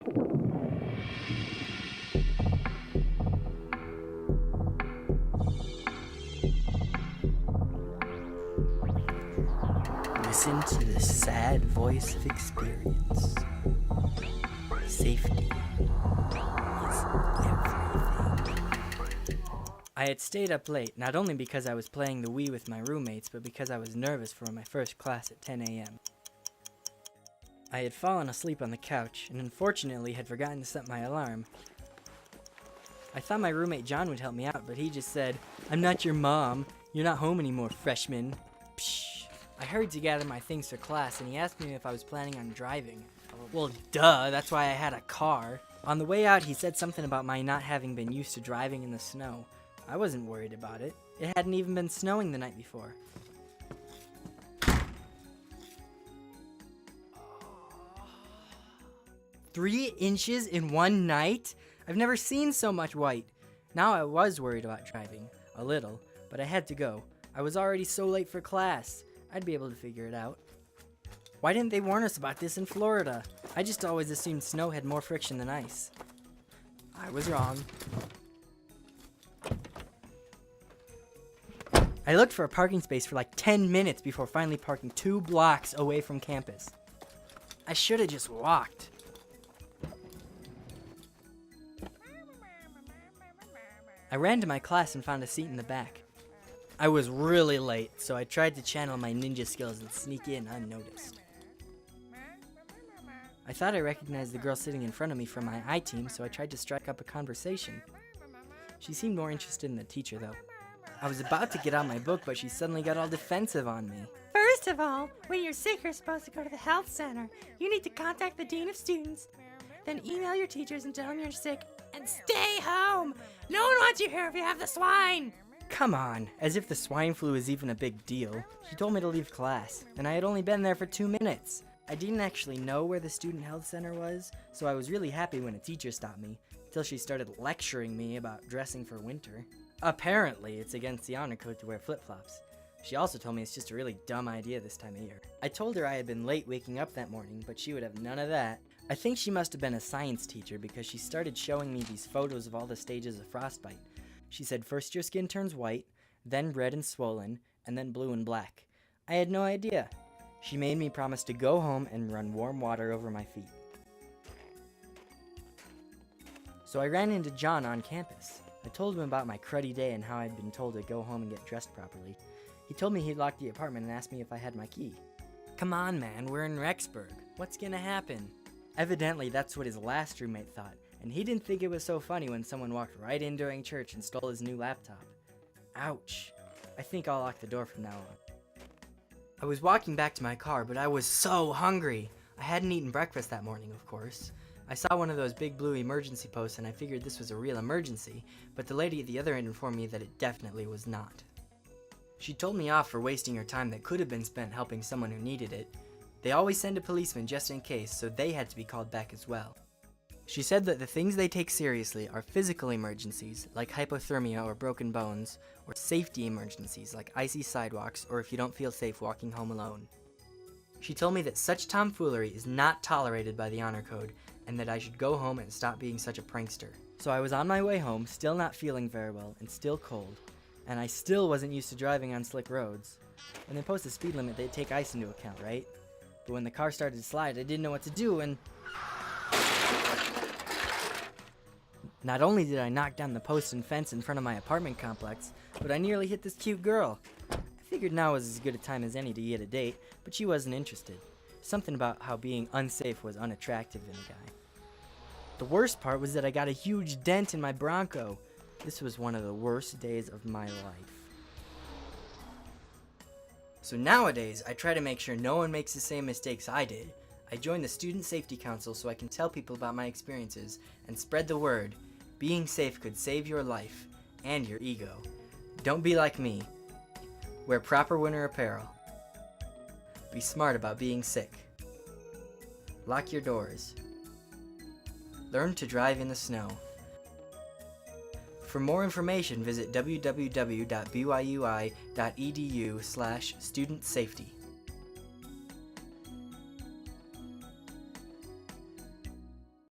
Listen to the sad voice of experience. Safety is everything. I had stayed up late, not only because I was playing the Wii with my roommates, but because I was nervous for my first class at 10 a.m. I had fallen asleep on the couch, and unfortunately had forgotten to set my alarm. I thought my roommate John would help me out, but he just said, "I'm not your mom. You're not home anymore, freshman." Psh. I hurried to gather my things for class, and he asked me if I was planning on driving. Well, duh, that's why I had a car. On the way out, he said something about my not having been used to driving in the snow. I wasn't worried about it. It hadn't even been snowing the night before. 3 inches in one night? I've never seen so much white. Now I was worried about driving, a little, but I had to go. I was already so late for class. I'd be able to figure it out. Why didn't they warn us about this in Florida? I just always assumed snow had more friction than ice. I was wrong. I looked for a parking space for like 10 minutes before finally parking 2 blocks away from campus. I should have just walked. I ran to my class and found a seat in the back. I was really late, so I tried to channel my ninja skills and sneak in unnoticed. I thought I recognized the girl sitting in front of me from my I-team, so I tried to strike up a conversation. She seemed more interested in the teacher, though. I was about to get out my book, but she suddenly got all defensive on me. First of all, when you're sick, you're supposed to go to the health center. You need to contact the dean of students. Then email your teachers and tell them you're sick. And stay home! No one wants you here if you have the swine! Come on, as if the swine flu is even a big deal. She told me to leave class, and I had only been there for 2 minutes. I didn't actually know where the student health center was, so I was really happy when a teacher stopped me, till she started lecturing me about dressing for winter. Apparently, it's against the honor code to wear flip-flops. She also told me it's just a really dumb idea this time of year. I told her I had been late waking up that morning, but she would have none of that. I think she must have been a science teacher because she started showing me these photos of all the stages of frostbite. She said first your skin turns white, then red and swollen, and then blue and black. I had no idea. She made me promise to go home and run warm water over my feet. So I ran into John on campus. I told him about my cruddy day and how I'd been told to go home and get dressed properly. He told me he'd locked the apartment and asked me if I had my key. Come on, man, we're in Rexburg. What's gonna happen? Evidently, that's what his last roommate thought, and he didn't think it was so funny when someone walked right in during church and stole his new laptop. Ouch. I think I'll lock the door from now on. I was walking back to my car, but I was so hungry. I hadn't eaten breakfast that morning, of course. I saw one of those big blue emergency posts and I figured this was a real emergency, but the lady at the other end informed me that it definitely was not. She told me off for wasting her time that could have been spent helping someone who needed it. They always send a policeman just in case, so they had to be called back as well. She said that the things they take seriously are physical emergencies, like hypothermia or broken bones, or safety emergencies, like icy sidewalks, or if you don't feel safe walking home alone. She told me that such tomfoolery is not tolerated by the honor code, and that I should go home and stop being such a prankster. So I was on my way home, still not feeling very well, and still cold. And I still wasn't used to driving on slick roads. When they post a speed limit, they take ice into account, right? But when the car started to slide, I didn't know what to do, and not only did I knock down the post and fence in front of my apartment complex, but I nearly hit this cute girl. I figured now was as good a time as any to get a date, but she wasn't interested. Something about how being unsafe was unattractive in a guy. The worst part was that I got a huge dent in my Bronco. This was one of the worst days of my life. So nowadays, I try to make sure no one makes the same mistakes I did. I joined the Student Safety Council so I can tell people about my experiences and spread the word. Being safe could save your life and your ego. Don't be like me. Wear proper winter apparel. Be smart about being sick. Lock your doors. Learn to drive in the snow. For more information, visit www.byui.edu/studentsafety.